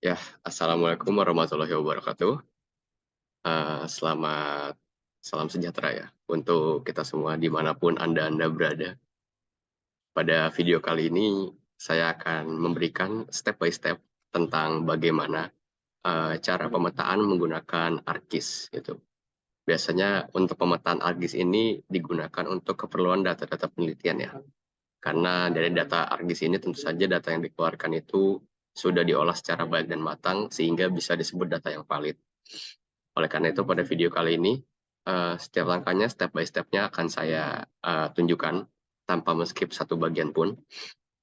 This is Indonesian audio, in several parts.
Ya, assalamualaikum warahmatullahi wabarakatuh. Selamat salam sejahtera ya untuk kita semua dimanapun Anda berada. Pada video kali ini saya akan memberikan step by step tentang bagaimana cara pemetaan menggunakan ArcGIS gitu. Biasanya untuk pemetaan ArcGIS ini digunakan untuk keperluan data-data penelitian ya. Karena dari data ArcGIS ini tentu saja data yang dikeluarkan itu sudah diolah secara baik dan matang sehingga bisa disebut data yang valid. Oleh karena itu pada video kali ini, setiap langkahnya step by step-nya akan saya tunjukkan tanpa men-skip satu bagian pun.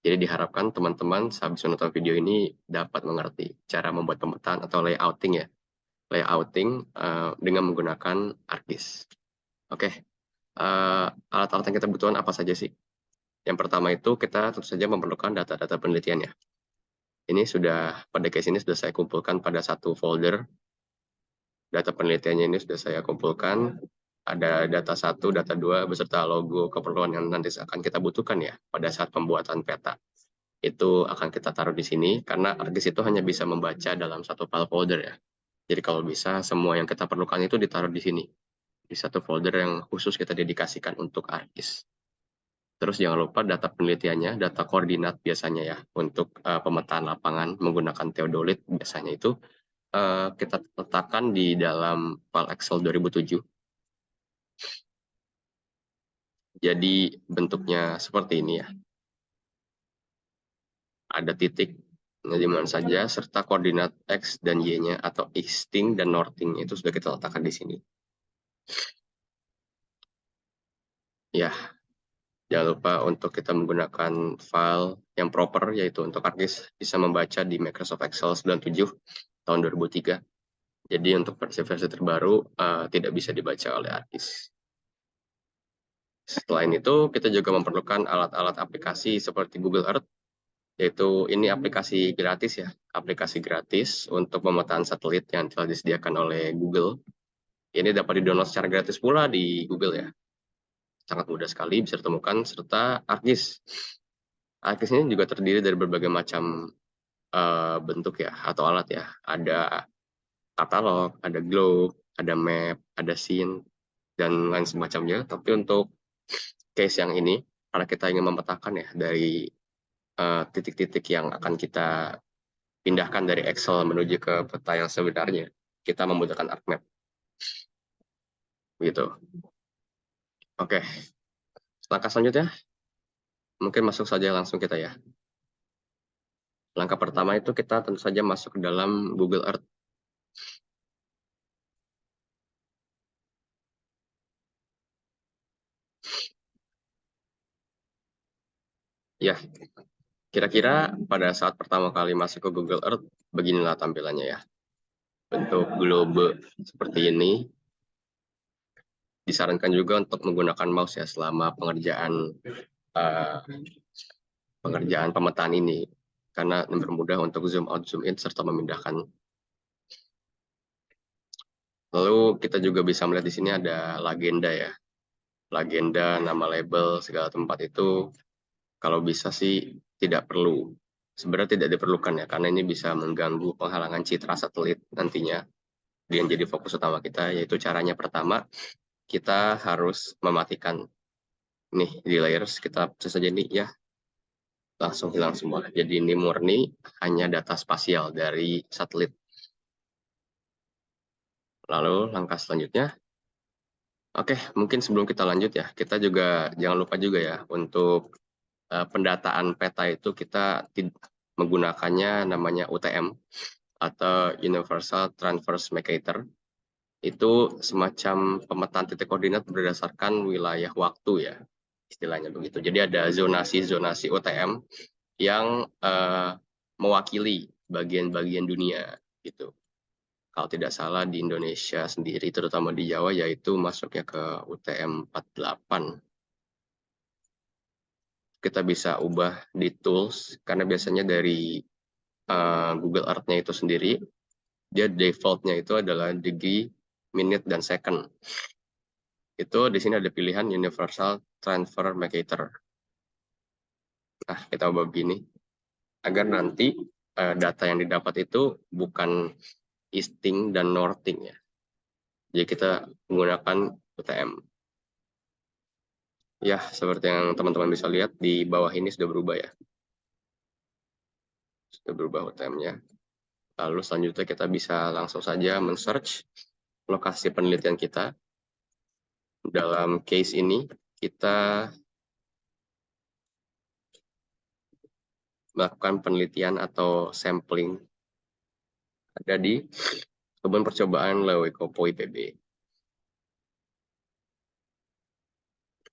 Jadi diharapkan teman-teman sehabis menonton video ini dapat mengerti cara membuat pemetaan atau layouting ya. Layouting dengan menggunakan ArcGIS. Oke, alat-alat yang kita butuhkan apa saja sih? Yang pertama itu kita tentu saja memerlukan data-data penelitian ya. Ini sudah, pada case ini sudah saya kumpulkan pada satu folder. Data penelitiannya ini sudah saya kumpulkan. Ada data 1, data 2, beserta logo keperluan yang nanti akan kita butuhkan ya pada saat pembuatan peta. Itu akan kita taruh di sini, karena ArcGIS itu hanya bisa membaca dalam satu file folder ya. Jadi kalau bisa, semua yang kita perlukan itu ditaruh di sini. Di satu folder yang khusus kita dedikasikan untuk ArcGIS. Terus jangan lupa data penelitiannya, data koordinat biasanya ya, untuk pemetaan lapangan menggunakan Theodolit biasanya itu kita letakkan di dalam file Excel 2007. Jadi bentuknya seperti ini ya. Ada titik di mana saja, serta koordinat X dan Y-nya atau easting dan northing itu sudah kita letakkan di sini. Ya, jangan lupa untuk kita menggunakan file yang proper, yaitu untuk ArcGIS bisa membaca di Microsoft Excel 97 tahun 2003. Jadi untuk versi-versi terbaru tidak bisa dibaca oleh ArcGIS. Selain itu, kita juga memerlukan alat-alat aplikasi seperti Google Earth, yaitu ini aplikasi gratis ya, aplikasi gratis untuk pemetaan satelit yang telah disediakan oleh Google. Ini dapat di-download secara gratis pula di Google ya. Sangat mudah sekali bisa ditemukan, serta ArcGIS. ArcGIS ini juga terdiri dari berbagai macam bentuk ya, atau alat ya. Ada katalog, ada globe, ada map, ada scene, dan lain semacamnya. Tapi untuk case yang ini, karena kita ingin memetakan ya dari titik-titik yang akan kita pindahkan dari Excel menuju ke peta yang sebenarnya, kita membutuhkan ArcMap. Gitu. Oke, langkah selanjutnya, mungkin masuk saja langsung kita ya. Langkah pertama itu kita tentu saja masuk ke dalam Google Earth. Ya, kira-kira pada saat pertama kali masuk ke Google Earth, beginilah tampilannya ya. Bentuk globe seperti ini. Disarankan juga untuk menggunakan mouse ya selama uh, pengerjaan pemetaan ini, karena mempermudah untuk zoom out, zoom in, serta memindahkan. Lalu kita juga bisa melihat di sini ada legenda ya. Legenda, nama label, segala tempat itu kalau bisa sih tidak perlu. Sebenarnya tidak diperlukan ya, karena ini bisa mengganggu penghalangan citra satelit nantinya. Yang jadi fokus utama kita, yaitu caranya pertama, kita harus mematikan. Nih, di layers kita bisa saja nih ya, langsung hilang semua. Jadi ini murni hanya data spasial dari satelit. Lalu langkah selanjutnya, oke, mungkin sebelum kita lanjut ya, kita juga jangan lupa juga ya untuk pendataan peta itu kita menggunakannya namanya UTM atau Universal Transverse Mercator. Itu semacam pemetaan titik koordinat berdasarkan wilayah waktu ya, istilahnya begitu. Jadi ada zonasi-zonasi UTM yang mewakili bagian-bagian dunia gitu. Kalau tidak salah di Indonesia sendiri, terutama di Jawa, yaitu masuknya ke UTM 48. Kita bisa ubah di tools, karena biasanya dari Google Earth-nya itu sendiri, dia default-nya itu adalah degree, minute, dan second. Itu di sini ada pilihan Universal Transfer Mercator. Nah, kita ubah begini, agar nanti data yang didapat itu bukan easting dan northing ya. Jadi kita menggunakan UTM. Ya, seperti yang teman-teman bisa lihat di bawah ini sudah berubah ya. Sudah berubah UTM-nya. Lalu selanjutnya kita bisa langsung saja men-search lokasi penelitian kita. Dalam case ini, kita melakukan penelitian atau sampling ada di kebun percobaan Leukopo IPB.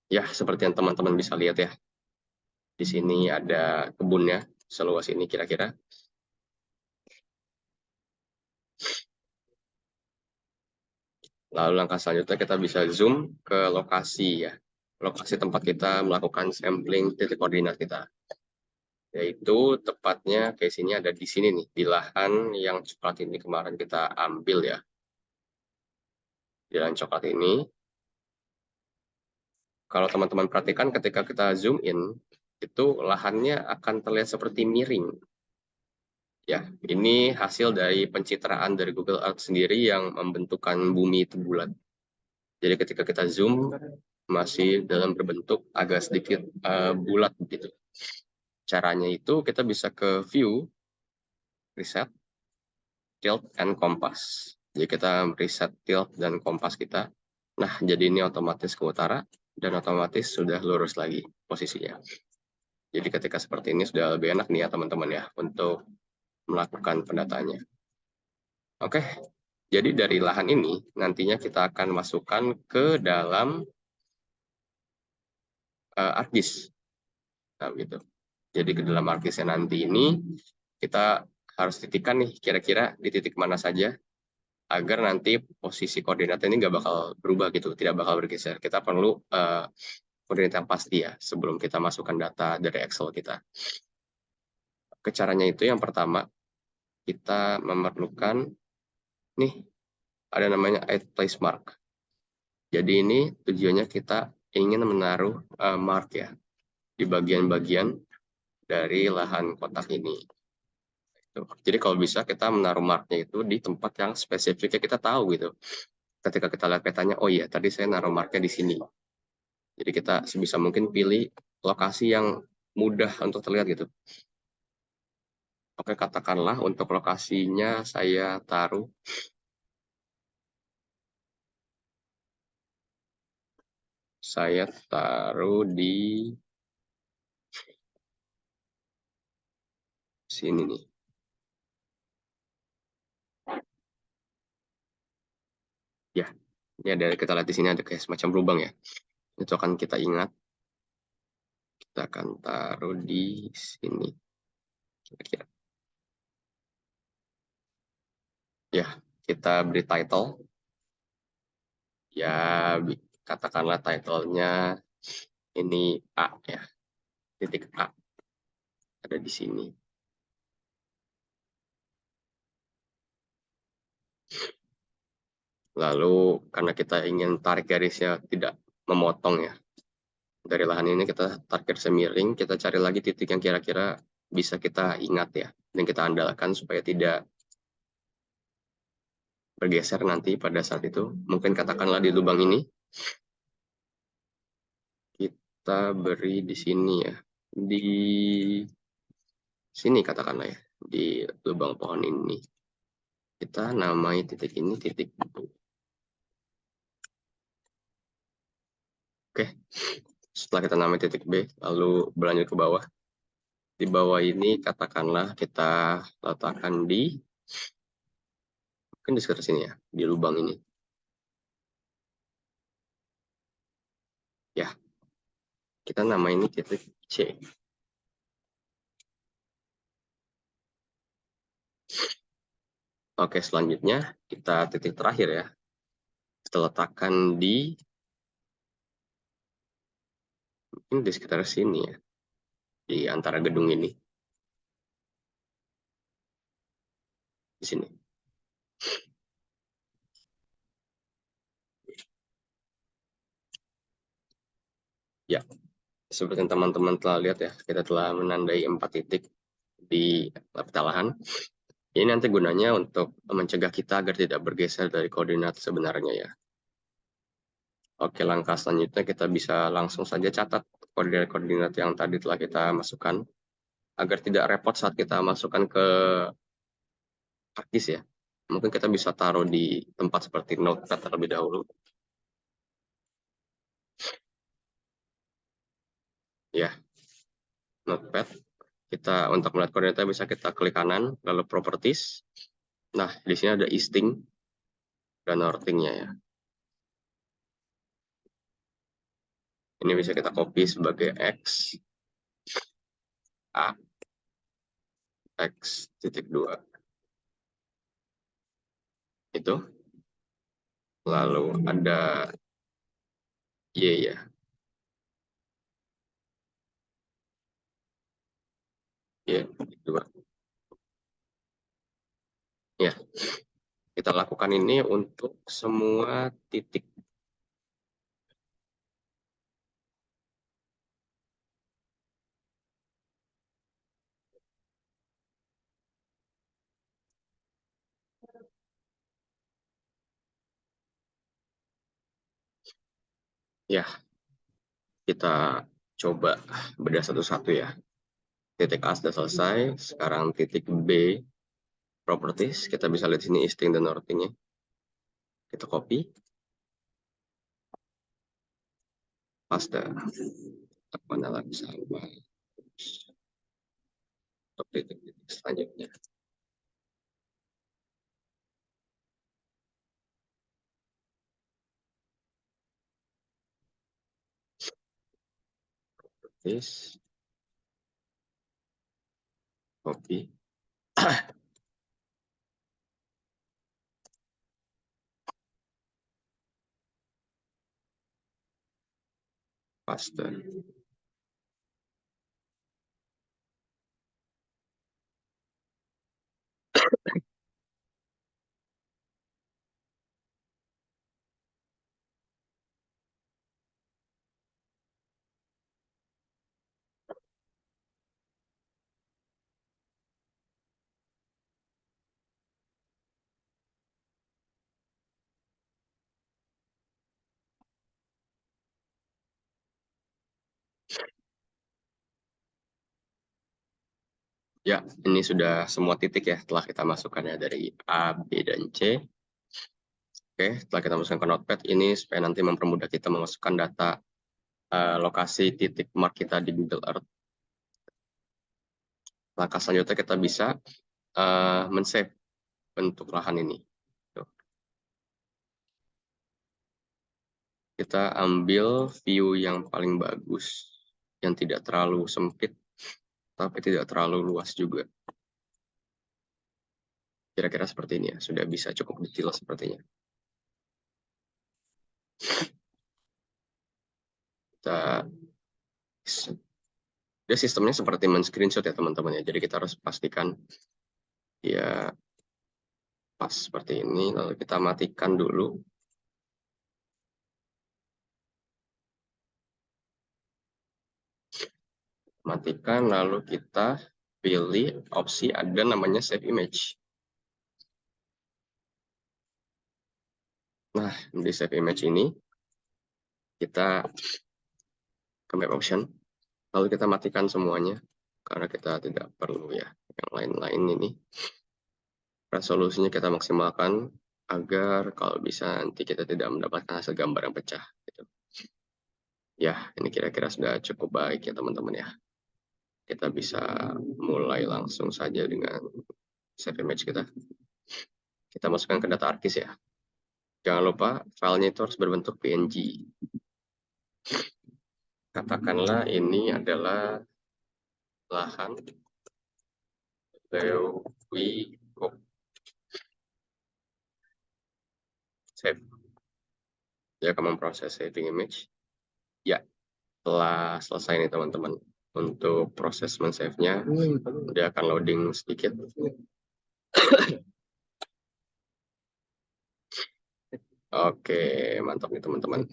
Ya, seperti yang teman-teman bisa lihat ya. Di sini ada kebunnya, seluas ini kira-kira. Lalu langkah selanjutnya kita bisa zoom ke lokasi ya. Lokasi tempat kita melakukan sampling titik koordinat kita. Yaitu tepatnya case ini ada di sini nih, di lahan yang coklat ini kemarin kita ambil ya. Di lahan coklat ini. Kalau teman-teman perhatikan ketika kita zoom in, itu lahannya akan terlihat seperti miring. Ya, ini hasil dari pencitraan dari Google Earth sendiri yang membentukkan bumi itu bulat. Jadi ketika kita zoom, masih dalam berbentuk agak sedikit bulat gitu. Caranya itu kita bisa ke view, reset, tilt, and compass. Jadi kita reset tilt dan kompas kita. Nah, jadi ini otomatis ke utara dan otomatis sudah lurus lagi posisinya. Jadi ketika seperti ini sudah lebih enak nih ya teman-teman ya untuk melakukan pendataannya. Oke, jadi dari lahan ini nantinya kita akan masukkan ke dalam ArcGIS. Nah, gitu. Jadi ke dalam ArcGIS nanti ini kita harus titikkan nih kira-kira di titik mana saja agar nanti posisi koordinat ini nggak bakal berubah gitu, tidak bakal bergeser. Kita perlu koordinat yang pasti ya sebelum kita masukkan data dari Excel kita. Caranya itu yang pertama, kita memerlukan, nih, ada namanya add place mark. Jadi ini tujuannya kita ingin menaruh mark ya, di bagian-bagian dari lahan kotak ini. Jadi kalau bisa kita menaruh marknya itu di tempat yang spesifiknya kita tahu gitu. Ketika kita lihat petanya, oh iya tadi saya naruh marknya di sini. Jadi kita sebisa mungkin pilih lokasi yang mudah untuk terlihat gitu. Oke, katakanlah untuk lokasinya saya taruh di sini nih. Ya, ini ada, kita lihat di sini ada kayak semacam lubang ya. Itu akan kita ingat. Kita akan taruh di sini. Kira-kira. Ya, kita beri title. Ya, katakanlah title-nya ini A ya. Titik A. Ada di sini. Lalu karena kita ingin tarik garisnya tidak memotong ya. Dari lahan ini kita tarik garisnya miring, kita cari lagi titik yang kira-kira bisa kita ingat ya. Dan kita andalkan supaya tidak bergeser nanti pada saat itu. Mungkin katakanlah di lubang ini. Kita beri di sini ya. Di sini katakanlah ya. Di lubang pohon ini. Kita namai titik ini titik B. Oke. Setelah kita namai titik B, lalu berlanjut ke bawah. Di bawah ini katakanlah kita letakkan di, mungkin di sekitar sini ya, di lubang ini. Ya, kita namai ini titik C. Oke, selanjutnya kita titik terakhir ya. Kita letakkan di, mungkin di sekitar sini ya. Di antara gedung ini. Di sini. Ya, seperti yang teman-teman telah lihat ya, kita telah menandai 4 titik di peta lahan. Ini nanti gunanya untuk mencegah kita agar tidak bergeser dari koordinat sebenarnya ya. Oke, langkah selanjutnya kita bisa langsung saja catat koordinat-koordinat yang tadi telah kita masukkan, agar tidak repot saat kita masukkan ke ArcGIS ya. Mungkin kita bisa taruh di tempat seperti Notepad terlebih dahulu. Ya, Notepad. Kita untuk melihat koordinatnya bisa kita klik kanan, lalu Properties. Nah, di sini ada Easting dan Northing-nya ya. Ini bisa kita copy sebagai X, A, X titik 2. Itu. Lalu ada Y ya. Y titik 2. Ya, kita lakukan ini untuk semua titik. Ya, kita coba bedah satu-satu ya. Titik A sudah selesai, sekarang titik B, properties, kita bisa lihat sini easting dan northing-nya. Kita copy, paste. Mana lagi sama untuk titik-titik selanjutnya. Properties, copy, paste. Ya, ini sudah semua titik ya, telah kita masukkan ya dari A, B, dan C. Oke, setelah kita masukkan ke Notepad, ini supaya nanti mempermudah kita memasukkan data lokasi titik mark kita di Google Earth. Langkah selanjutnya kita bisa men-save bentuk lahan ini. Tuh. Kita ambil view yang paling bagus, yang tidak terlalu sempit, tapi tidak terlalu luas juga. Kira-kira seperti ini ya, sudah bisa cukup detail sepertinya. Dia sistemnya seperti men-screenshot ya teman-teman ya, jadi kita harus pastikan ya pas seperti ini, lalu kita matikan dulu. Matikan, lalu kita pilih opsi ada namanya Save Image. Nah, di Save Image ini, kita ke Map Option, lalu kita matikan semuanya, karena kita tidak perlu ya yang lain-lain ini. Resolusinya kita maksimalkan, agar kalau bisa nanti kita tidak mendapatkan hasil gambar yang pecah. Gitu. Ya, ini kira-kira sudah cukup baik ya teman-teman ya. Kita bisa mulai langsung saja dengan save image kita. Kita masukkan ke data ArcGIS ya. Jangan lupa filenya itu harus berbentuk PNG. Katakanlah ini adalah lahan Lewi save. Dia akan memproses saving image. Ya, telah selesai nih teman-teman. Untuk proses men-save-nya, dia akan loading sedikit. Oke, mantap nih teman-teman.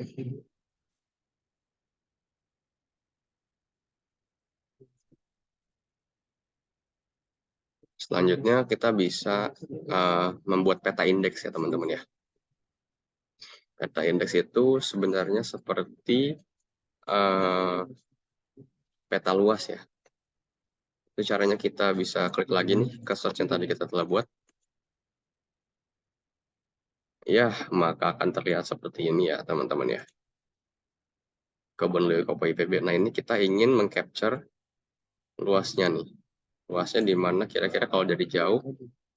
Selanjutnya kita bisa membuat peta indeks ya teman-teman ya. Peta indeks itu sebenarnya seperti peta luas ya. Itu caranya kita bisa klik lagi nih ke search yang tadi kita telah buat. Ya, maka akan terlihat seperti ini ya teman-teman ya. Kebun Leo Kopo IPB. Nah, ini kita ingin mengcapture luasnya nih. Luasnya di mana kira-kira kalau dari jauh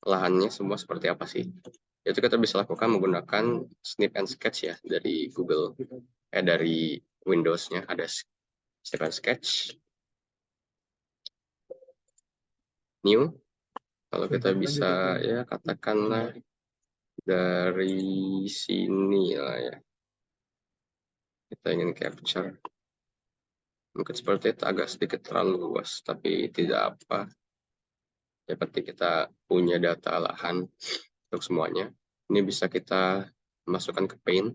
lahannya semua seperti apa sih? Itu kita bisa lakukan menggunakan Snip and Sketch ya dari Google, dari Windows-nya ada Snip and Sketch. New. Kalau kita bisa ya katakanlah dari sini lah ya. Kita ingin capture. Mungkin seperti itu agak sedikit terlalu luas, tapi tidak apa. Yang penting kita punya data lahan untuk semuanya. Ini bisa kita masukkan ke Paint.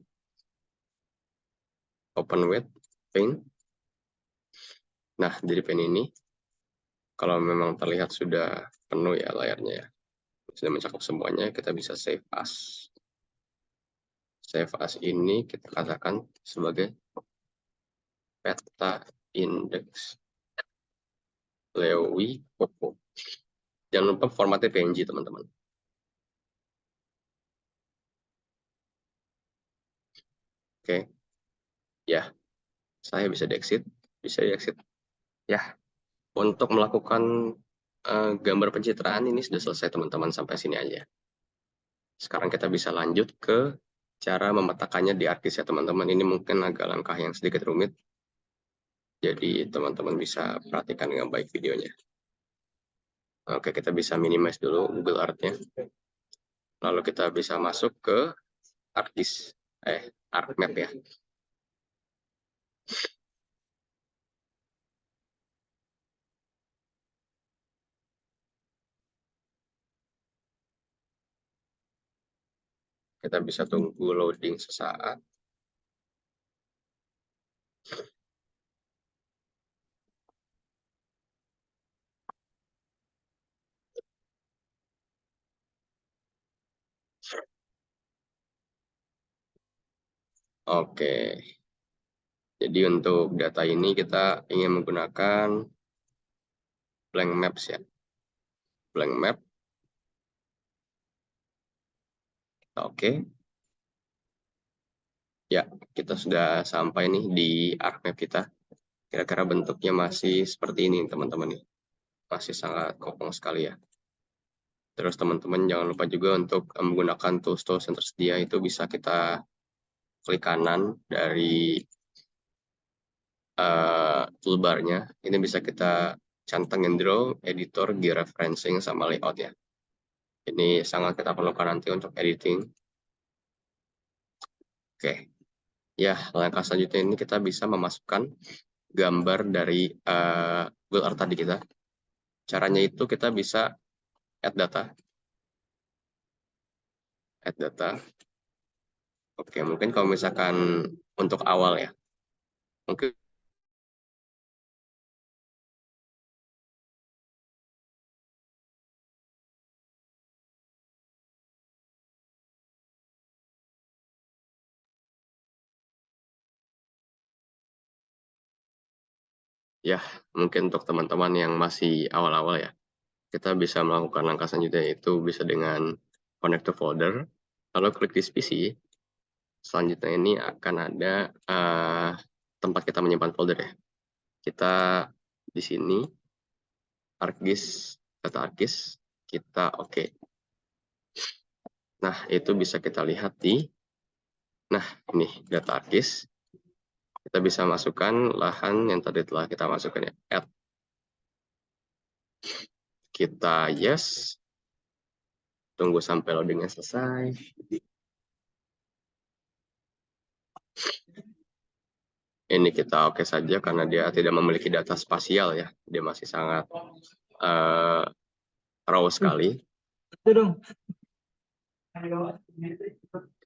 Open with Paint. Nah, dari Paint ini, kalau memang terlihat sudah penuh ya layarnya ya, sudah mencakup semuanya, kita bisa Save As. Save As ini kita katakan sebagai peta indeks Lewi Kopo. Jangan lupa formatnya PNG, teman-teman. Oke. Ya, saya bisa di-exit. Bisa di-exit. Ya, untuk melakukan gambar pencitraan ini sudah selesai, teman-teman. Sampai sini aja. Sekarang kita bisa lanjut ke cara memetakannya di ArcGIS ya, teman-teman. Ini mungkin agak langkah yang sedikit rumit. Jadi, teman-teman bisa perhatikan dengan baik videonya. Oke, kita bisa minimize dulu Google Earth-nya. Lalu kita bisa masuk ke ArcGIS, ArcMap ya. Kita bisa tunggu loading sesaat. Oke. Jadi untuk data ini kita ingin menggunakan blank maps ya. Blank map. Oke. Ya, kita sudah sampai nih di ArcMap kita. Kira-kira bentuknya masih seperti ini, teman-teman nih. Masih sangat kopong sekali ya. Terus teman-teman jangan lupa juga untuk menggunakan tools-tools yang tersedia, itu bisa kita klik kanan dari toolbarnya. Ini bisa kita cantangin draw, editor, georeferencing, sama layout ya. Ini sangat kita perlukan nanti untuk editing. Oke. Ya, langkah selanjutnya ini kita bisa memasukkan gambar dari Google Earth tadi kita. Caranya itu kita bisa add data. Add data. Oke, mungkin kalau misalkan untuk awal ya. Mungkin ya, mungkin untuk teman-teman yang masih awal-awal ya, kita bisa melakukan langkah selanjutnya itu bisa dengan connect to folder, lalu klik di PC. Selanjutnya ini akan ada tempat kita menyimpan folder ya. Kita di sini ArcGIS, data ArcGIS, kita oke. Nah, itu bisa kita lihat di, nah ini data ArcGIS. Kita bisa masukkan lahan yang tadi telah kita masukkan ya, add. Kita yes, tunggu sampai loadingnya selesai. Ini kita oke saja karena dia tidak memiliki data spasial ya, dia masih sangat raw sekali.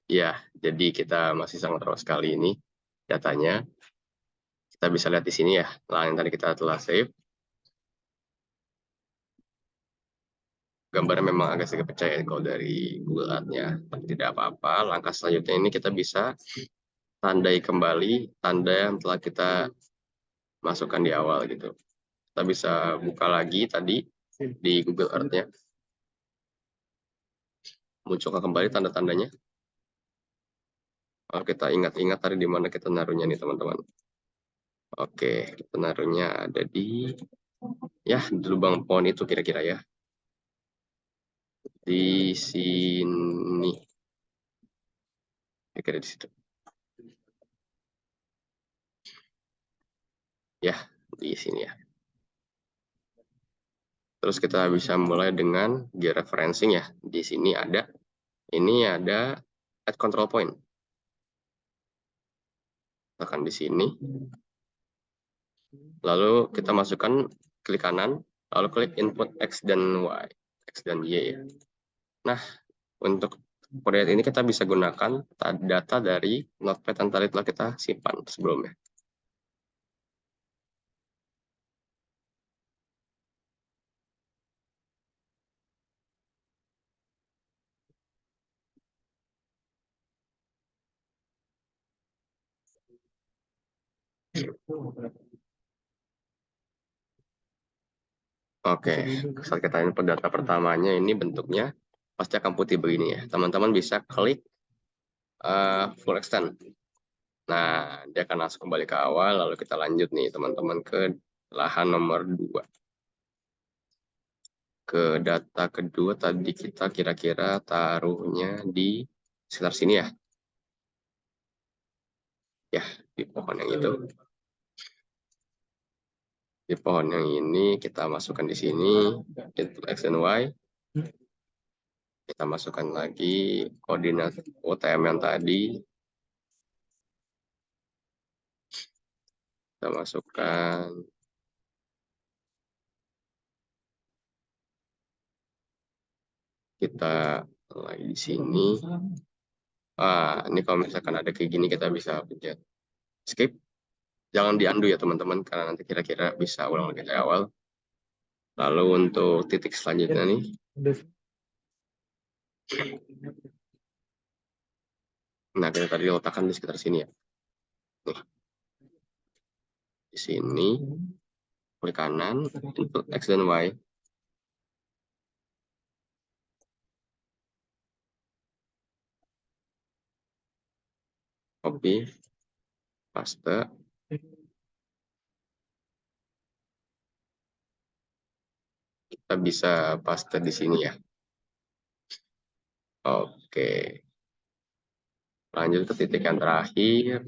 Ya, jadi kita masih sangat raw sekali ini datanya. Kita bisa lihat di sini ya, lahan yang tadi kita telah save. gambarnya memang agak sedikit pecah ya kalau dari Google Earth-nya, tapi tidak apa-apa. Langkah selanjutnya ini kita bisa tandai kembali tanda yang telah kita masukkan di awal gitu. Kita bisa buka lagi tadi di Google Earth-nya. Munculkan kembali tanda-tandanya. Kalau kita ingat-ingat tadi di mana kita naruhnya nih teman-teman. Oke, kita naruhnya ada di di lubang pohon itu kira-kira ya. Di sini. Kira-kira di situ. Ya, di sini ya. Terus kita bisa mulai dengan georeferencing ya. Di sini ini ada add control point. Tekan di sini. Lalu kita masukkan klik kanan, lalu klik input X dan Y. X dan Y ya. Nah, untuk koordinat ini kita bisa gunakan data dari notepad yang tadi telah kita simpan sebelumnya. Oke, saat kita input data pertamanya ini bentuknya pasti akan putih begini ya. Teman-teman bisa klik full extend. Nah, dia akan langsung kembali ke awal, lalu kita lanjut nih teman-teman ke lahan nomor 2. Ke data kedua tadi kita kira-kira taruhnya di sekitar sini ya. Ya, di pohon yang itu. Di pohon yang ini kita masukkan di sini input X dan Y. Kita masukkan lagi koordinat OTM yang tadi. Kita masukkan kita lagi di sini. Ini kalau misalkan ada kayak gini kita bisa pencet skip. Jangan di-undo ya teman-teman, karena nanti kira-kira bisa ulang lagi dari awal. Lalu untuk titik selanjutnya nih, nah kita tadi letakkan di sekitar sini ya. Nih, di sini, klik kanan, input X dan Y. Copy, paste. Kita bisa paste di sini ya. Oke. Lanjut ke titik yang terakhir.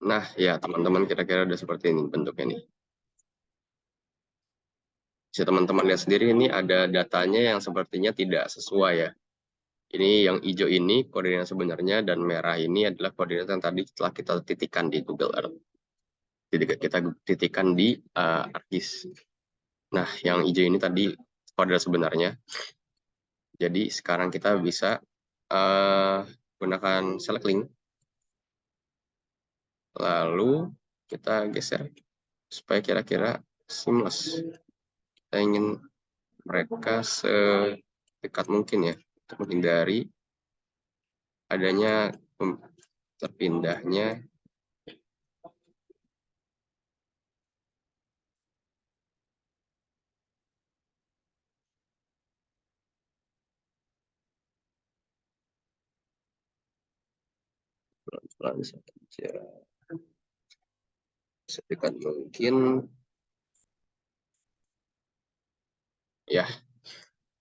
Nah, ya teman-teman kira-kira udah seperti ini bentuknya nih. Bisa teman-teman lihat sendiri ini ada datanya yang sepertinya tidak sesuai ya. Ini yang hijau ini koordinat sebenarnya dan merah ini adalah koordinat yang tadi telah kita titikkan di Google Earth. Jadi kita titikkan di ArcGIS. Nah, yang hijau ini tadi koordinat sebenarnya. Jadi sekarang kita bisa gunakan select link. Lalu kita geser supaya kira-kira seamless. Kita ingin mereka sedekat mungkin ya untuk menghindari adanya terpindahnya pelan-pelan saja sedekat mungkin ya.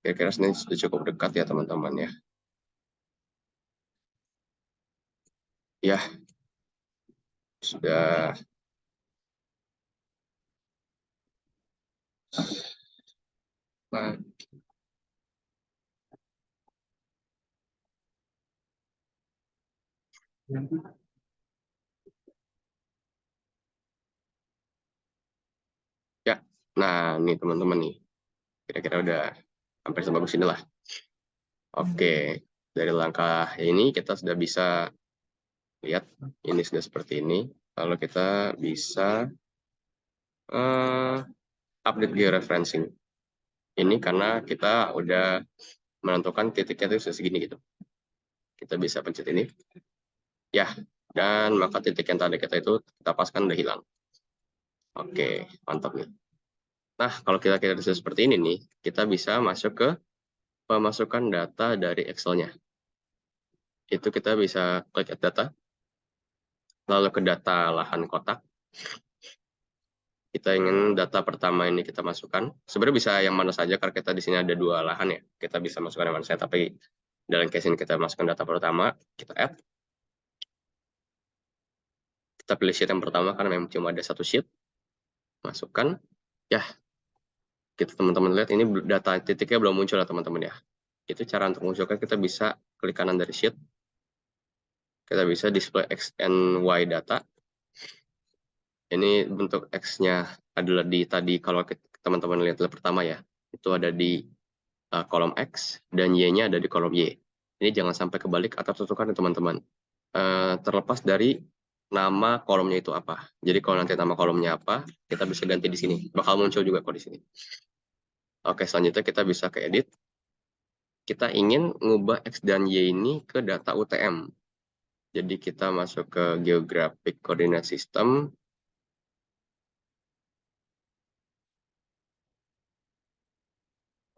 Kira-kira ini sudah cukup dekat ya teman-teman ya. Ya, sudah Nah, ya, nah nih teman-teman nih, kira-kira udah hampir sebagus inilah. Oke, dari langkah ini kita sudah bisa lihat ini sudah seperti ini. Lalu kita bisa update georeferencing. Ini karena kita udah menentukan titiknya itu segini gitu. Kita bisa pencet ini. Ya, dan maka titik yang tadi kita itu kita paskan udah hilang. Oke, mantap nih. Nah, kalau kita sudah seperti ini nih, kita bisa masuk ke pemasukan data dari Excel-nya. Itu kita bisa klik add data, lalu ke data lahan kotak. Kita ingin data pertama ini kita masukkan. Sebenarnya bisa yang mana saja, karena kita di sini ada 2 lahan ya. Kita bisa masukkan yang mana saja, tapi dalam case ini kita masukkan data pertama, kita add. Kita pilih sheet yang pertama karena memang cuma ada 1 sheet. Masukkan. Ya, kita teman-teman lihat ini data titiknya belum muncul ya teman-teman ya. Itu cara untuk munculkan, kita bisa klik kanan dari sheet. Kita bisa display X and Y data. Ini bentuk X-nya adalah di tadi, kalau teman-teman lihat pertama ya, itu ada di kolom X, dan Y-nya ada di kolom Y. Ini jangan sampai kebalik atau tentukan ya teman-teman. Terlepas dari nama kolomnya itu apa. Jadi kalau nanti nama kolomnya apa, kita bisa ganti di sini. Bakal muncul juga kok di sini. Oke, selanjutnya kita bisa ke edit. Kita ingin ngubah X dan Y ini ke data UTM. Jadi kita masuk ke Geographic Coordinate System.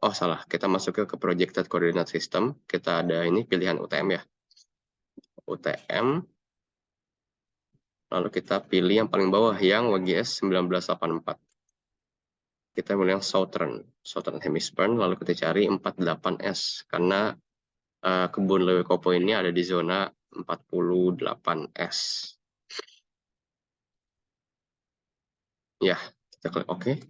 Oh, salah. Kita masuk ke Projected Coordinate System. Kita ada ini pilihan UTM ya. UTM. Lalu kita pilih yang paling bawah yang WGS 1984. Kita pilih yang Southern Hemisphere, lalu kita cari 48S. Karena kebun Lewe Kopo ini ada di zona 48S. Ya, kita klik OK.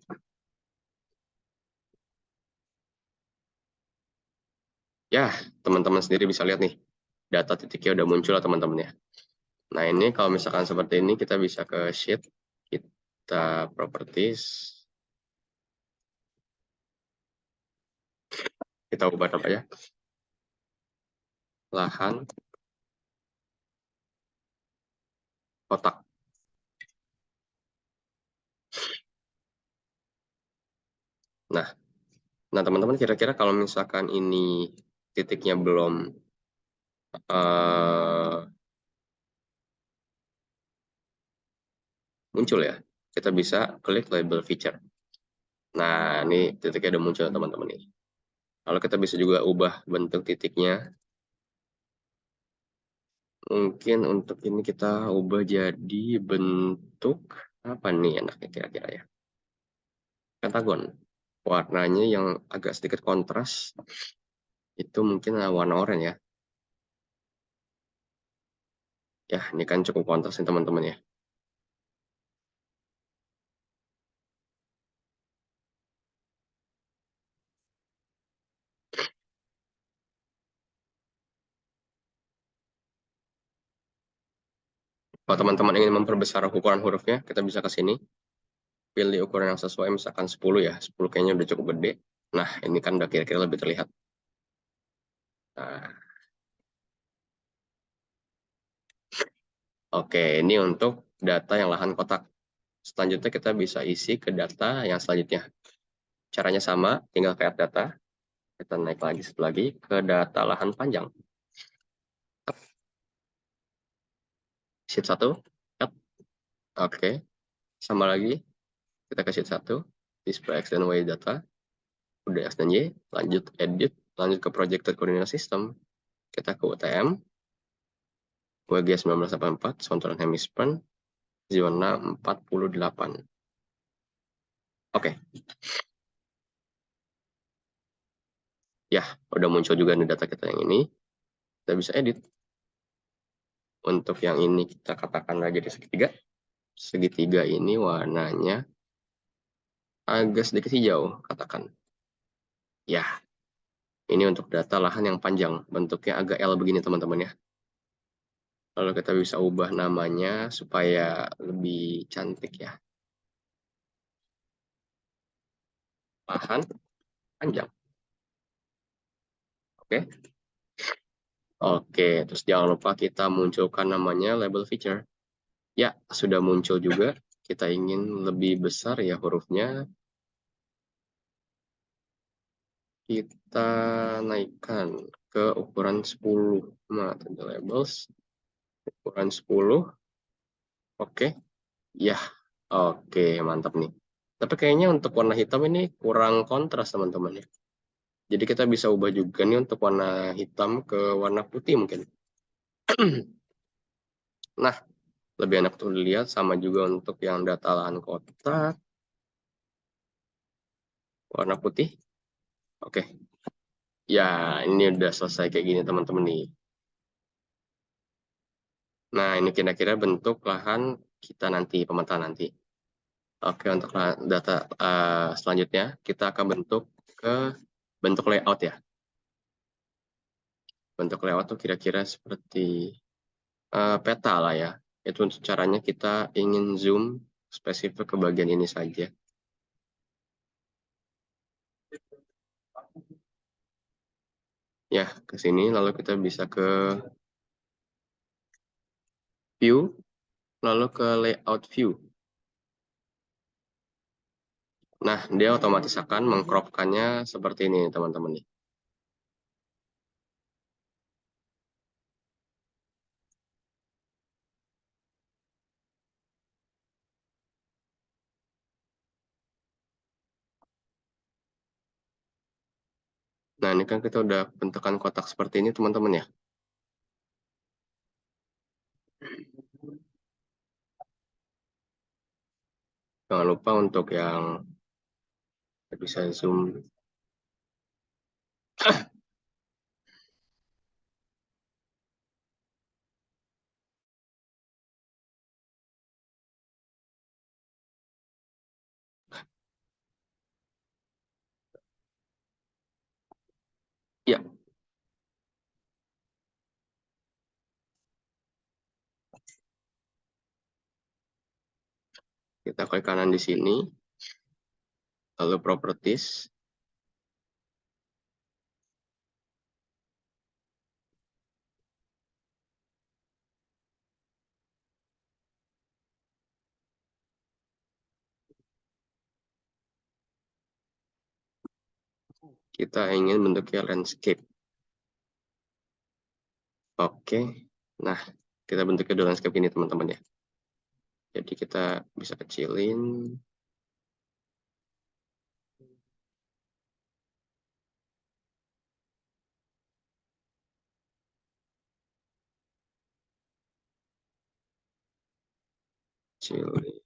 Ya, teman-teman sendiri bisa lihat nih, data titiknya udah muncul lah teman-teman ya. Nah ini kalau misalkan seperti ini, kita bisa ke sheet, kita properties, kita ubah apa ya, lahan kotak. Nah, teman-teman kira-kira kalau misalkan ini titiknya belum muncul ya, kita bisa klik label feature. Nah, ini titiknya udah muncul teman-teman nih. Lalu kita bisa juga ubah bentuk titiknya. Mungkin untuk ini kita ubah jadi bentuk apa nih enaknya kira-kira ya? Pentagon. Warnanya yang agak sedikit kontras. Itu mungkin warna oranye ya. Ya, ini kan cukup kontras nih teman-teman ya. Kalau teman-teman ingin memperbesar ukuran hurufnya, kita bisa ke sini. Pilih ukuran yang sesuai, misalkan 10 ya. 10 kayaknya udah cukup gede. Nah, ini kan udah kira-kira lebih terlihat. Nah, oke, ini untuk data yang lahan kotak. Selanjutnya kita bisa isi ke data yang selanjutnya. Caranya sama, tinggal ke add data. Kita naik lagi satu lagi ke data lahan panjang. Sheet 1. Oke. Sama lagi. Kita ke sheet 1. Display X dan Y data. Udah X dan Y. Lanjut edit. Lanjut ke Projected Coordinate System. Kita ke UTM. WG 1984. Southern Hemisphere. Zona 48. Oke. Ya, udah muncul juga nih data kita yang ini. Kita bisa edit. Untuk yang ini kita katakan jadi segitiga. Segitiga ini warnanya agak sedikit hijau, katakan. Ya, ini untuk data lahan yang panjang, bentuknya agak L begini teman-teman ya. Lalu kita bisa ubah namanya supaya lebih cantik ya. Lahan panjang. Oke. Oke, terus jangan lupa kita munculkan namanya label feature. Ya, sudah muncul juga. Kita ingin lebih besar ya hurufnya. Kita naikkan ke ukuran 10. Nah, labels ukuran 10. Oke. Ya, oke, mantap nih. Tapi kayaknya untuk warna hitam ini kurang kontras teman-teman ya. Jadi kita bisa ubah juga nih untuk warna hitam ke warna putih mungkin. Nah, lebih enak tuh dilihat, sama juga untuk yang data lahan kotak. Warna putih. Oke. Ya, ini udah selesai kayak gini teman-teman nih. Nah, ini kira-kira bentuk lahan kita nanti, pemetaan nanti. Oke, untuk data selanjutnya, kita akan ke bentuk layout ya. Bentuk layout tuh kira-kira seperti peta lah ya. Itu untuk caranya kita ingin zoom spesifik ke bagian ini saja. Ya, ke sini lalu kita bisa ke view, lalu ke layout view. Nah, dia otomatis akan mengcropkannya seperti ini teman-teman nih. Nah, ini kan kita udah bentukan kotak seperti ini teman-teman ya. Jangan lupa untuk yang bisa zoom. Ya, kita klik kanan di sini, lalu properties. Kita ingin bentuknya landscape. Oke, nah kita bentuknya di landscape ini teman-teman ya. Jadi kita bisa kecilin. Kecilin.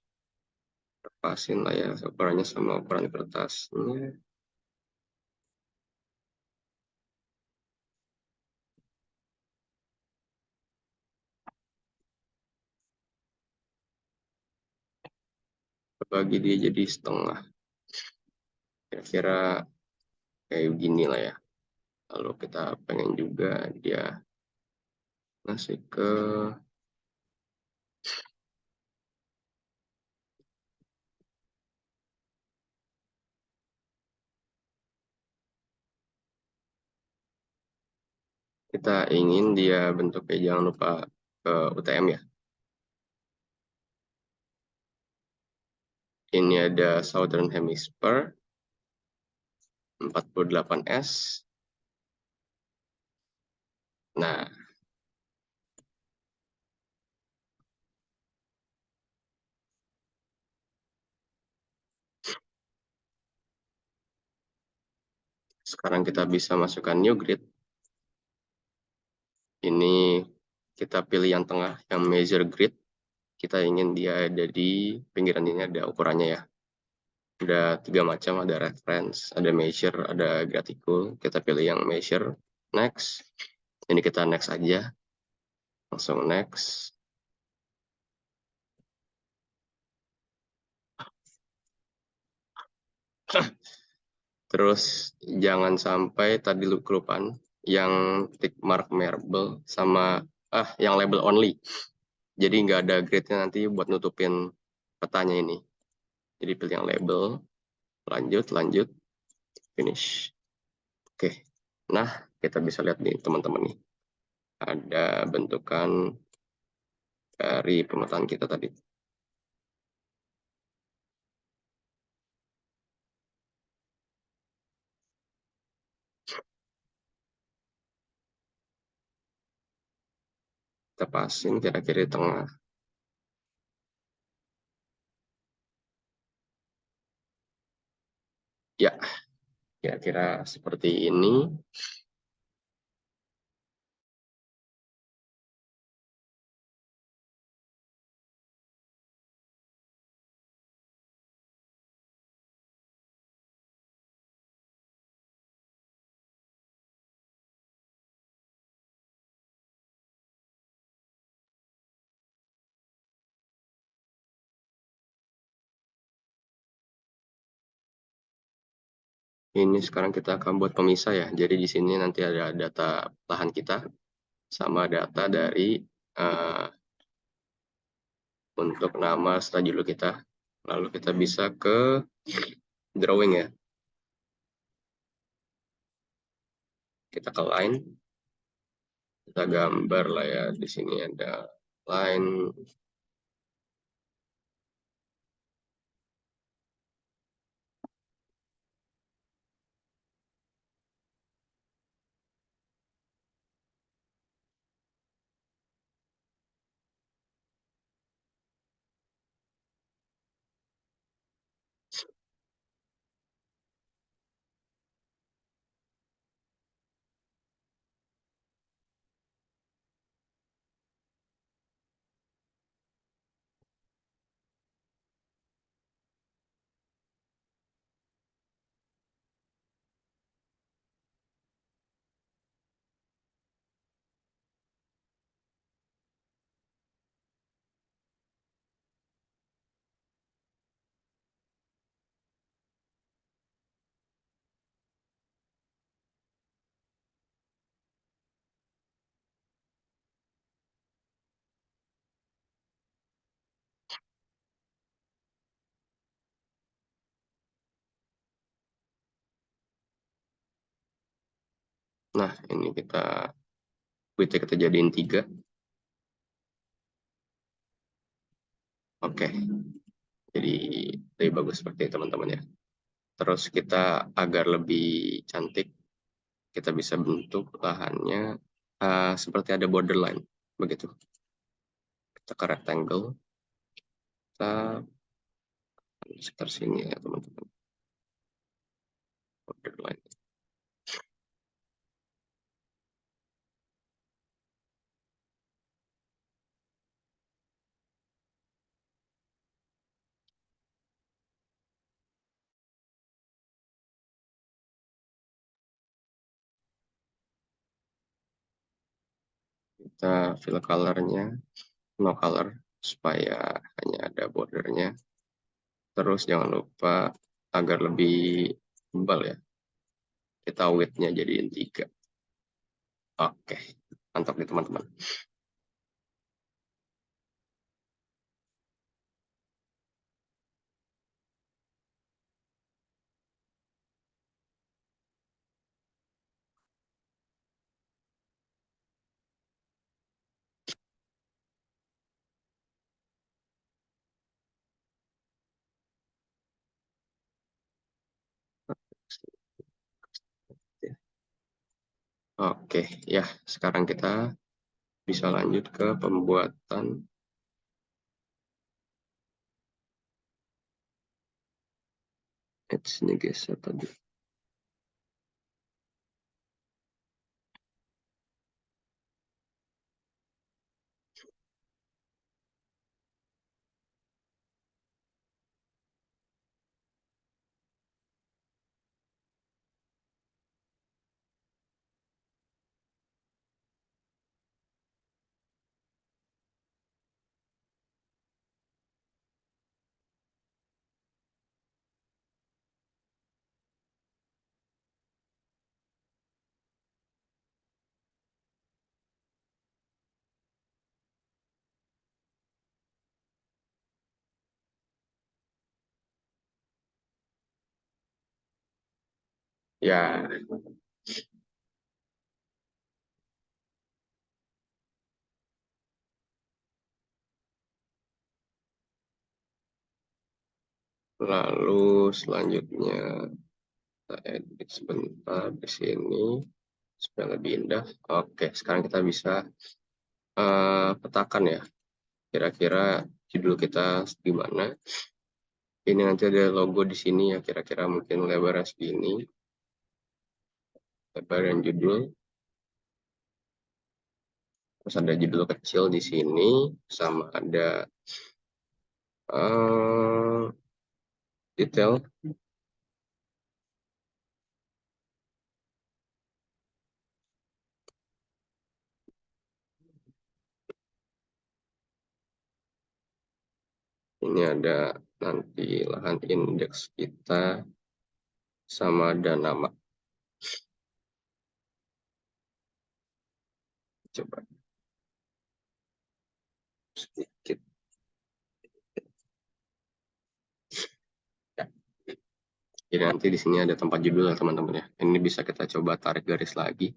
Lepasin lah ya ukurannya sama ukuran kertasnya. Bagi dia jadi setengah. Kira-kira kayak gini lah ya. Lalu kita pengen juga dia ngasih ke kita ingin dia bentuknya jangan lupa ke UTM ya. Ini ada Southern Hemisphere 48S. Nah, sekarang kita bisa masukkan new grid. Ini kita pilih yang tengah, yang measure grid. Kita ingin dia ada di pinggiran ini, ada ukurannya ya. Ada 3 macam, ada reference, ada measure, ada graticule. Kita pilih yang measure. Next. Ini kita next aja. Langsung next. Terus jangan sampai tadi lu kelupaan yang tick mark marble sama yang label only. Jadi nggak ada grade-nya nanti buat nutupin petanya ini. Jadi pilih yang label, lanjut, lanjut, finish. Oke. Nah, kita bisa lihat nih teman-teman nih. Ada bentukan dari pemetaan kita tadi. Kita pasin kira-kira di tengah. Ya, kira-kira seperti ini. Ini sekarang kita akan buat pemisah ya. Jadi di sini nanti ada data lahan kita sama data dari eh, untuk nama setelah judul kita. Lalu kita bisa ke drawing ya. Kita ke line, kita gambar lah ya. Di sini ada line. Nah, ini kita width kita jadiin 3. Oke, jadi lebih bagus seperti itu, teman-teman ya. Terus kita agar lebih cantik, kita bisa bentuk lahannya seperti ada borderline, begitu. Kita ke rectangle, kita sekitar sini ya teman-teman, borderline. Kita fill colornya, no color, supaya hanya ada bordernya. Terus jangan lupa agar lebih tebal ya, kita width-nya jadiin 3. Oke, mantap nih teman-teman. Oke, ya sekarang kita bisa lanjut ke pembuatan edge-nya geser tadi. Ya, lalu selanjutnya kita edit sebentar di sini supaya lebih indah. Oke, sekarang kita bisa petakan ya. Kira-kira judul kita di mana. Ini nanti ada logo di sini ya, kira-kira mungkin lebarnya segini. Lebar dan judul. Terus ada judul kecil di sini, sama ada detail. Ini ada nanti lahan indeks kita, sama ada nama. Coba sedikit. Ya. Jadi nanti di sini ada tempat judul ya teman-teman ya. Ini bisa kita coba tarik garis lagi.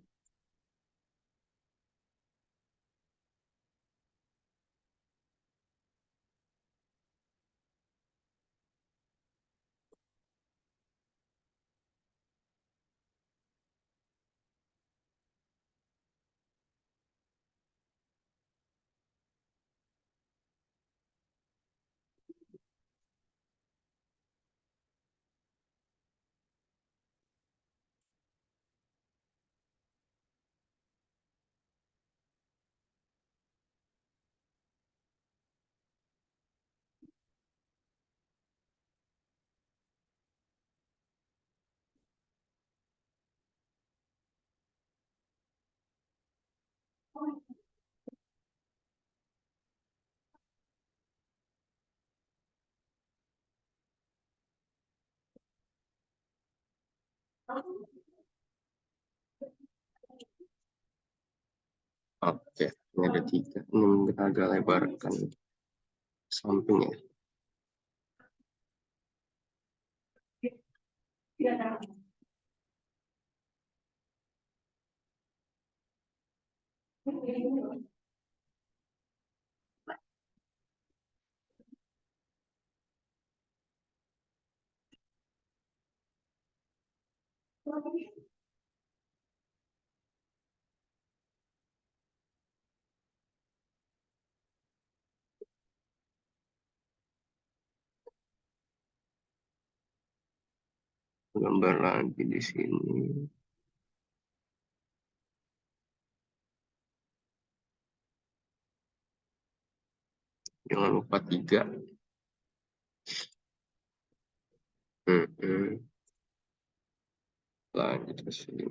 Oke, ini ada tiga. Ini kita agak lebarkan samping ya. Gambar lagi di sini. Jangan lupa tiga. Lanjut ke sini.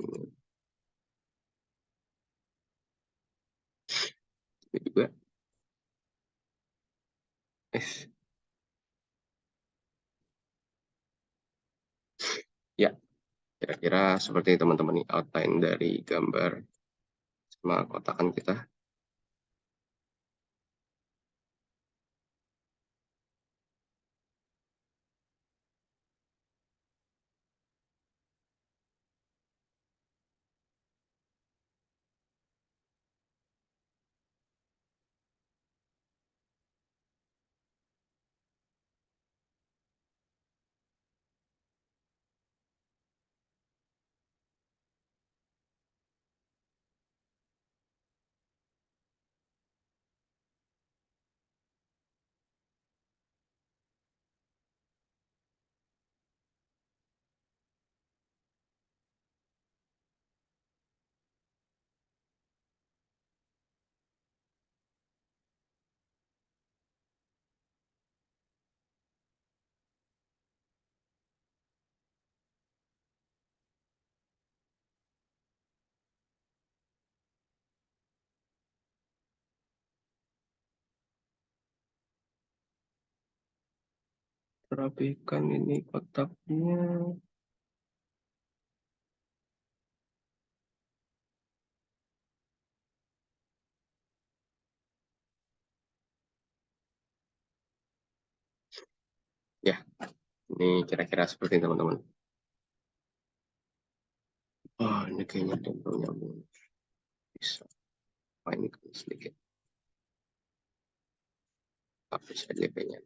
Ini juga. Ya, kira-kira seperti teman-teman nih outline dari gambar sama kotakan kita. Rapikan ini kotaknya. Ya, ini kira-kira seperti teman-teman. Oh, ini kayaknya ada belum nyambung. Bisa. Oh, ini kan sedikit. Hapus LDP-nya.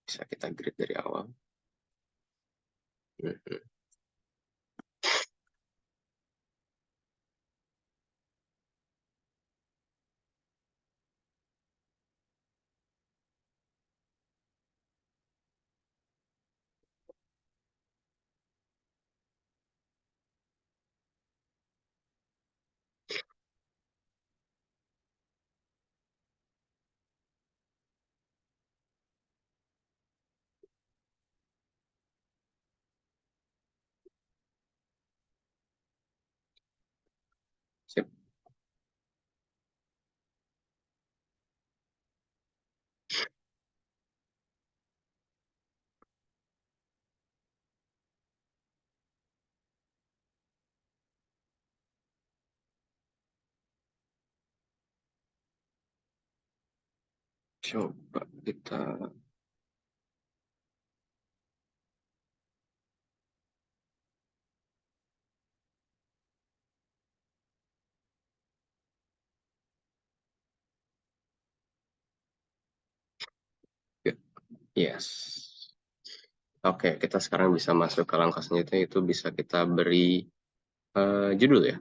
Bisa kita grid dari awal. Mhm. Sip. Coba kita. Yes. Oke, kita sekarang bisa masuk ke langkah selanjutnya, itu bisa kita beri judul ya.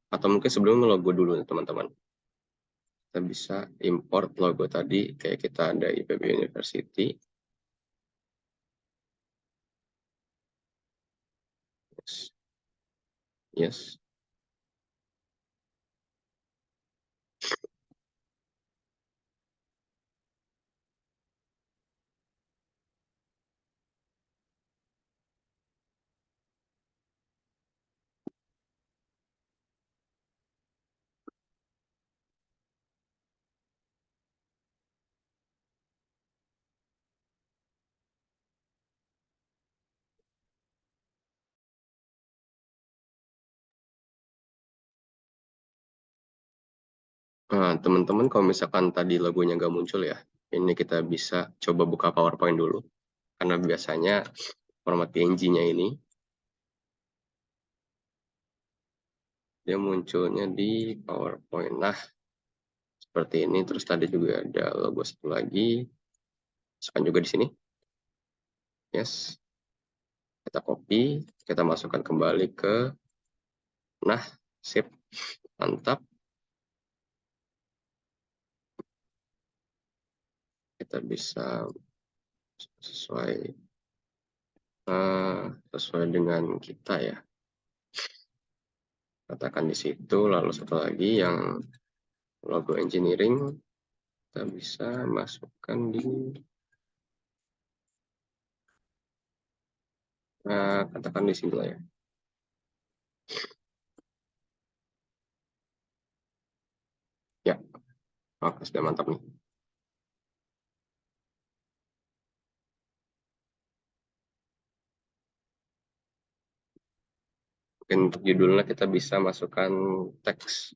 Atau mungkin sebelum logo dulu nih teman-teman. Kita bisa import logo tadi, kayak kita ada IPB University. Yes. Yes. Nah, teman-teman kalau misalkan tadi logonya nggak muncul ya, ini kita bisa coba buka PowerPoint dulu. Karena biasanya format PNG-nya ini, dia munculnya di PowerPoint. Nah, seperti ini. Terus tadi juga ada logo satu lagi. Masukkan juga di sini. Yes. Kita copy, kita masukkan kembali ke, nah, sip, mantap. Kita bisa sesuai sesuai dengan kita ya. Katakan di situ, lalu satu lagi yang logo engineering, kita bisa masukkan di, katakan di sini lah ya. Ya, oke, sudah mantap nih. Mungkin untuk judulnya kita bisa masukkan teks.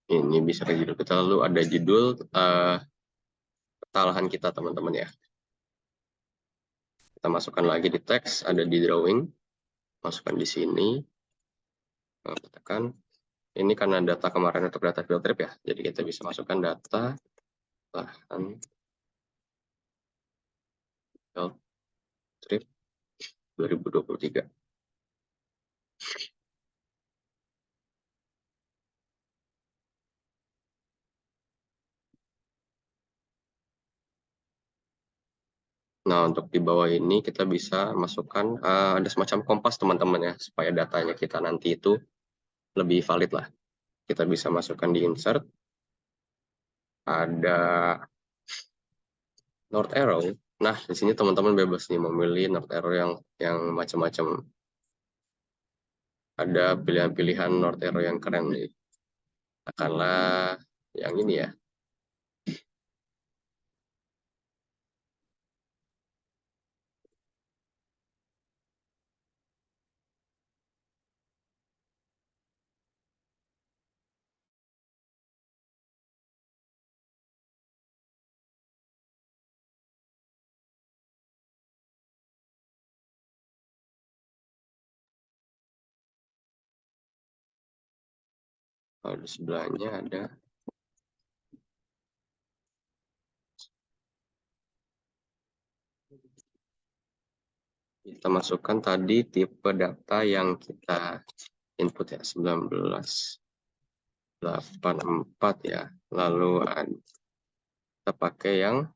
Ini bisa ke judul kita, lalu ada judul kesalahan kita teman-teman ya. Kita masukkan lagi di teks, ada di drawing, masukkan di sini, tekan. Ini karena data kemarin untuk data field trip ya, jadi kita bisa masukkan data lahan field trip 2023. Nah, untuk di bawah ini kita bisa masukkan ada semacam kompas teman-teman ya, supaya datanya kita nanti itu lebih valid lah. Kita bisa masukkan di insert, ada north arrow. Nah, di sini teman-teman bebas nih memilih north arrow yang macam-macam. Ada pilihan-pilihan north arrow yang keren nih. Katakanlah yang ini ya. Kalau di sebelahnya ada kita masukkan tadi tipe data yang kita input ya 1984 ya. Lalu kita pakai yang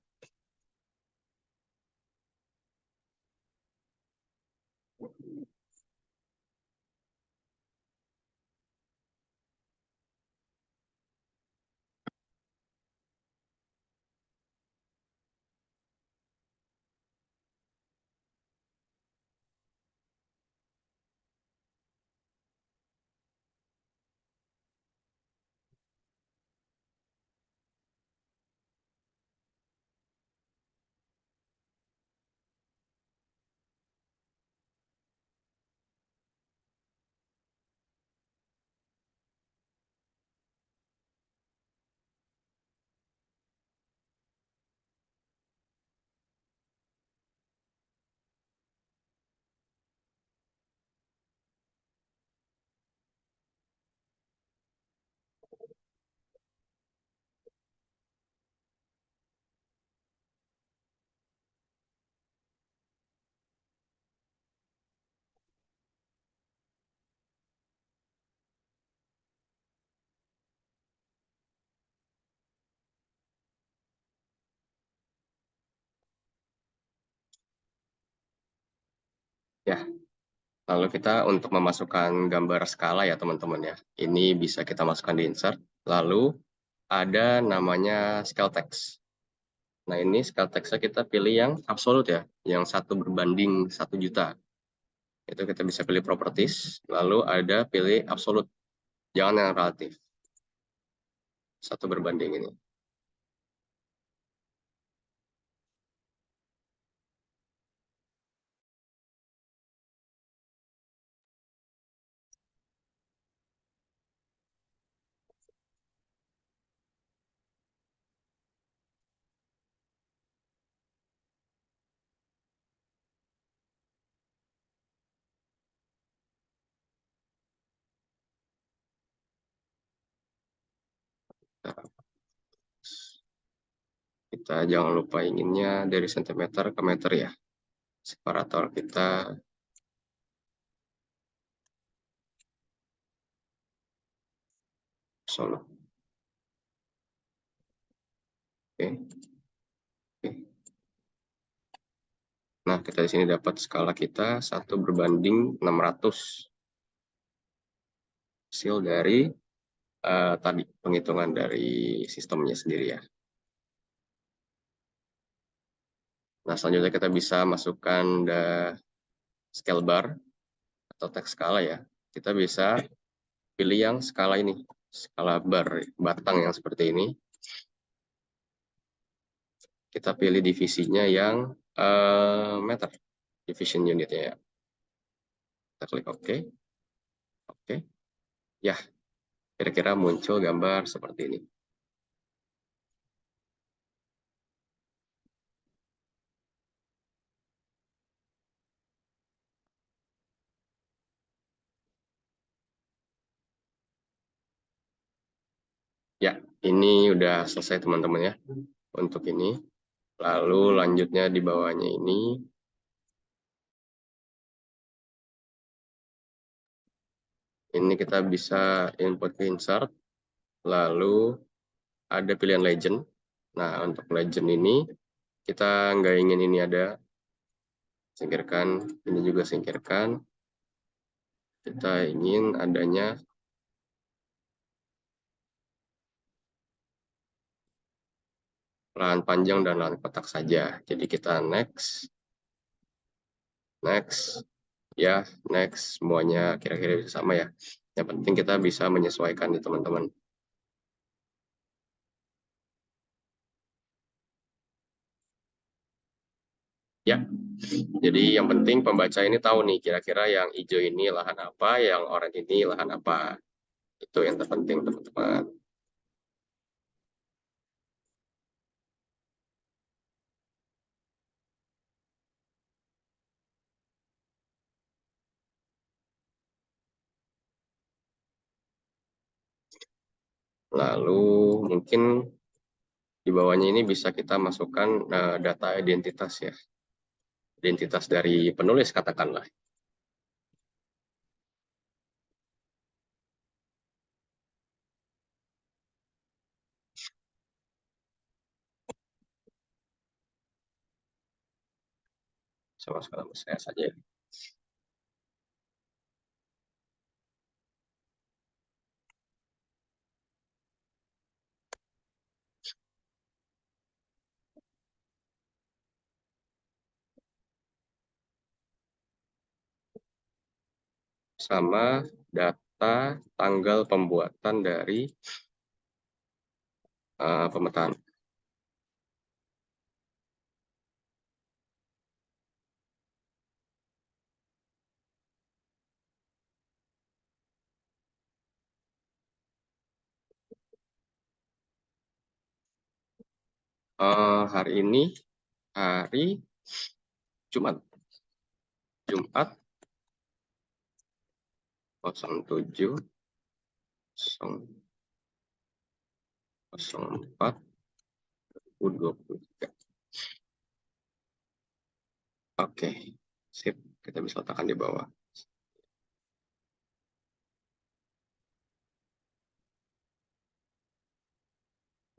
ya. Lalu kita untuk memasukkan gambar skala ya teman-teman ya. Ini bisa kita masukkan di insert. Lalu ada namanya scale text. Nah ini scale text-nya kita pilih yang absolut ya, yang 1/1.000.000. Itu kita bisa pilih properties, lalu ada pilih absolut, jangan yang relatif. 1/1 ini. Nah, kita jangan lupa inginnya dari sentimeter ke meter ya. Separator kita absolut. Oke. Oke. Nah, kita di sini dapat skala kita 1/600. Hasil dari tadi penghitungan dari sistemnya sendiri ya. Nah, selanjutnya kita bisa masukkan scale bar atau teks skala ya. Kita bisa pilih yang skala ini, skala bar, batang yang seperti ini. Kita pilih divisinya yang meter, division unitnya ya. Kita klik OK. Oke. Ya, kira-kira muncul gambar seperti ini. Ya, ini udah selesai teman-teman ya untuk ini. Lalu lanjutnya di bawahnya ini kita bisa input ke insert, lalu ada pilihan legend. Nah, untuk legend ini kita nggak ingin ini ada, singkirkan, ini juga singkirkan. Kita ingin adanya lahan panjang dan lahan kotak saja. Jadi kita next, ya, next, semuanya kira-kira bisa sama ya. Yang penting kita bisa menyesuaikan nih teman-teman. Ya, jadi yang penting pembaca ini tahu nih kira-kira yang hijau ini lahan apa, yang oranye ini lahan apa. Itu yang terpenting teman-teman. Lalu mungkin di bawahnya ini bisa kita masukkan data identitas ya. Identitas dari penulis katakanlah. Sama sama saya saja. Sama data tanggal pembuatan dari pemetaan. Hari ini hari Jumat. Jumat 07 04 2023. Oke, sip. Kita bisa letakkan di bawah.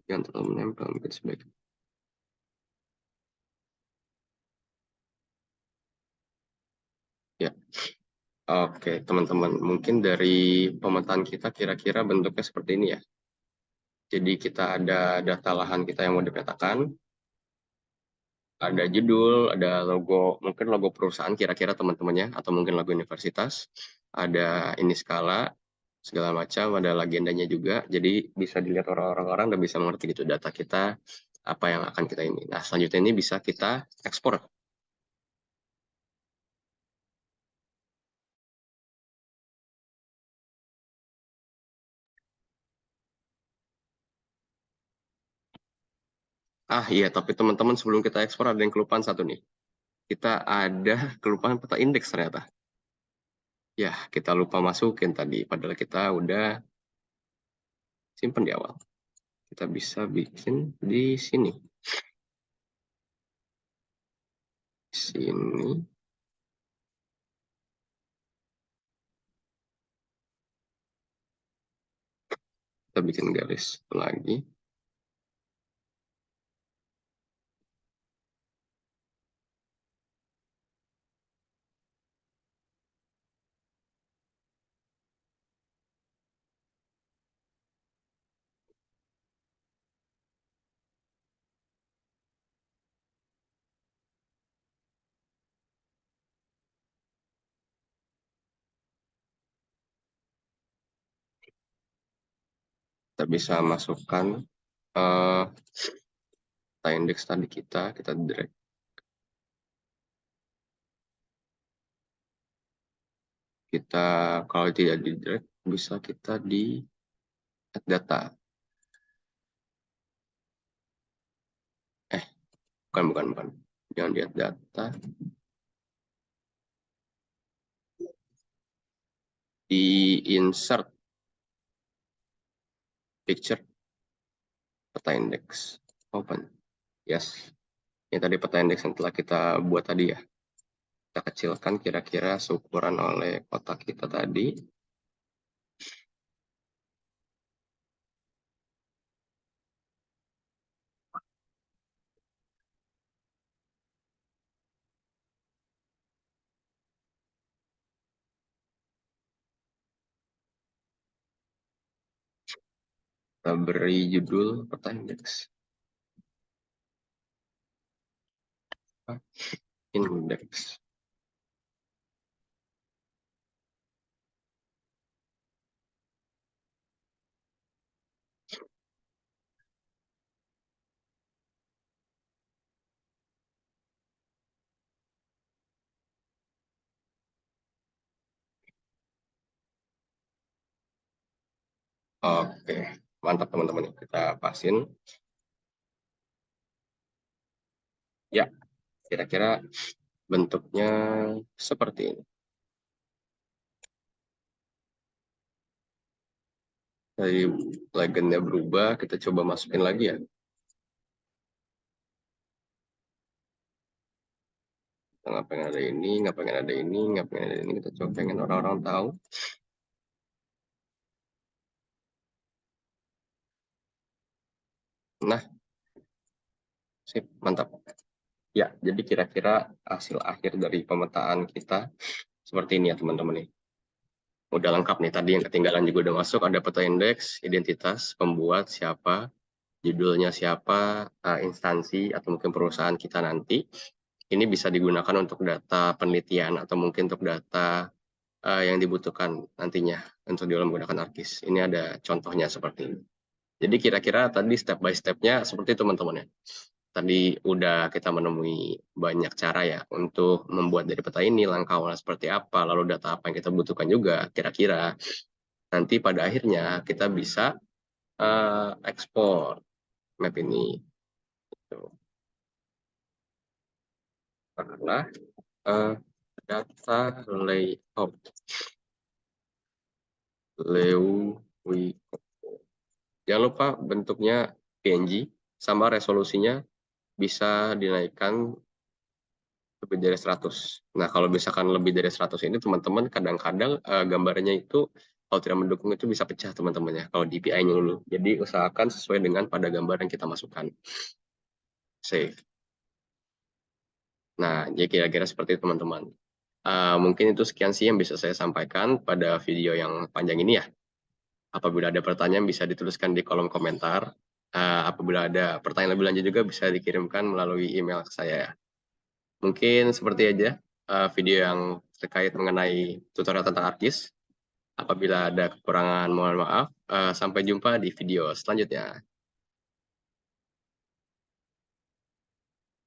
Yang terlalu menempel mungkin sebaiknya. Ya, oke teman-teman. Mungkin dari pemetaan kita kira-kira bentuknya seperti ini ya. Jadi kita ada data lahan kita yang mau dipetakan, ada judul, ada logo, mungkin logo perusahaan kira-kira teman-temannya, atau mungkin logo universitas, ada ini skala, segala macam, ada legendanya juga, jadi bisa dilihat orang-orang dan bisa mengerti gitu data kita, apa yang akan kita ini. Nah, selanjutnya ini bisa kita ekspor. Ah iya, tapi teman-teman sebelum kita ekspor ada yang kelupaan satu nih. Kita ada kelupaan peta indeks ternyata. Ya, kita lupa masukin tadi, padahal kita udah simpen di awal. Kita bisa bikin di sini. Sini kita bikin garis lagi. Kita bisa masukkan uh, indeks tadi kita drag. Kita kalau tidak di drag bisa kita di Add data. Bukan. Jangan lihat data. Di insert picture peta index. Open. Yes. Ini tadi peta index yang telah kita buat tadi ya. Kita kecilkan kira-kira seukuran oleh kotak kita tadi. Kita beri judul peta index. Index. Oke, mantap teman-teman. Kita pasin. Ya, kira-kira bentuknya seperti ini. Dari legendnya berubah, kita coba masukin lagi ya. Nggak pengen ada ini, nggak pengen ada ini, nggak pengen ada ini. Kita coba pengen orang-orang tahu. Nah, sip, mantap. Ya, jadi kira-kira hasil akhir dari pemetaan kita seperti ini ya teman-teman nih. Udah lengkap nih, tadi yang ketinggalan juga udah masuk, ada peta indeks, identitas, pembuat, siapa, judulnya siapa, instansi, atau mungkin perusahaan kita nanti. Ini bisa digunakan untuk data penelitian atau mungkin untuk data yang dibutuhkan nantinya untuk diolah menggunakan ArcGIS. Ini ada contohnya seperti ini. Jadi kira-kira tadi step by step-nya seperti itu teman-teman ya. Tadi udah kita menemui banyak cara ya untuk membuat dari peta ini, langkah awalnya seperti apa, lalu data apa yang kita butuhkan juga kira-kira. Nanti pada akhirnya kita bisa ekspor map ini. Karena data layout. Jangan lupa bentuknya PNG sama resolusinya bisa dinaikkan lebih dari 100. Nah, kalau misalkan lebih dari 100 ini teman-teman kadang-kadang gambarnya itu kalau tidak mendukung itu bisa pecah teman-teman ya kalau DPI-nya dulu. Jadi usahakan sesuai dengan pada gambar yang kita masukkan. Save. Nah, jadi kira-kira seperti itu teman-teman. Mungkin itu sekian sih yang bisa saya sampaikan pada video yang panjang ini ya. Apabila ada pertanyaan bisa dituliskan di kolom komentar. Apabila ada pertanyaan lebih lanjut juga bisa dikirimkan melalui email ke saya ya. Mungkin seperti aja video yang terkait mengenai tutorial tentang ArcGIS. Apabila ada kekurangan mohon maaf. Sampai jumpa di video selanjutnya.